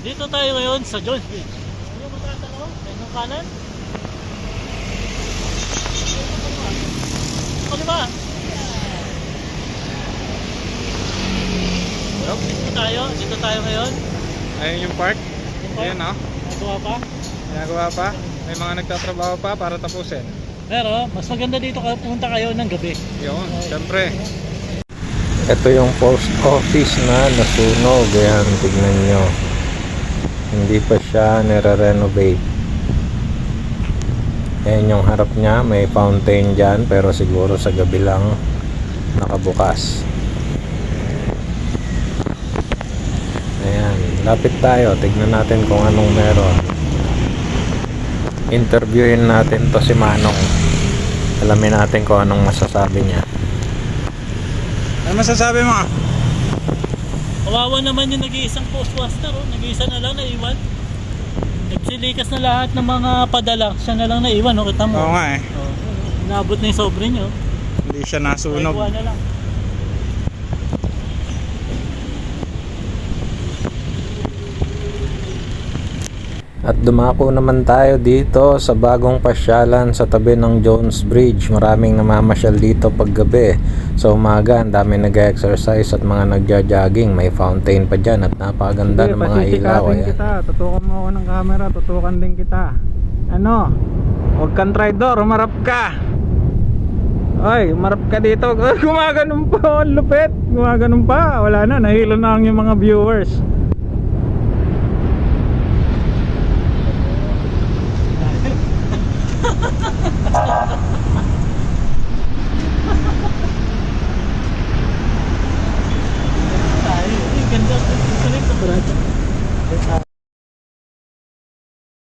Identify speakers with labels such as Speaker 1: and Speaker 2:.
Speaker 1: Dito tayo ngayon sa Jones Bridge. Ano yung matatanaw? Yung kanan? Kaliwa. Dito tayo ngayon.
Speaker 2: Ayun yung park.
Speaker 1: Yung park.
Speaker 2: Ayun o.
Speaker 1: Nagawa pa.
Speaker 2: Ginagawa pa. May mga nagtatrabaho pa para tapusin.
Speaker 1: Pero mas maganda dito punta kayo ng gabi.
Speaker 2: Yun, syempre.
Speaker 3: Ito yung post office na nasunog. Ayan, tignan nyo. Hindi pa siya nire-renovate. Ayan yung harap niya. May fountain dyan, pero siguro sa gabi lang nakabukas. Ayan, lapit tayo. Tignan natin kung anong meron. Interviewin natin to si Manong. Alamin natin kung anong masasabi niya.
Speaker 2: Ano masasabi mo?
Speaker 1: Kawawa naman yung nag-iisang postmaster. Oh. Nag-iisa na lang naiwan. Nagsilikas na lahat ng mga padala. Siya na lang naiwan. Oh. Kita mo.
Speaker 2: Oo nga eh.
Speaker 1: Oh. Inabot na yung sobre nyo.
Speaker 2: Hindi siya nasunog.
Speaker 1: Naiwan na lang.
Speaker 3: At dumako naman tayo dito sa bagong pasyalan sa tabi ng Jones Bridge. Maraming namamasyal dito paggabi. Sa umaga, ang dami nag-exercise at mga nagja-jogging. May fountain pa dyan at napakaganda ng mga ilaw.
Speaker 2: Kita. Tutukan mo ako ng camera. Tutukan din kita. Ano? Huwag kang traitor. Umarap ka. Ay, umarap ka dito. Gumaganon pa. Ang lupit. Gumaganon pa. Wala na. Nahilo na ang yung mga viewers.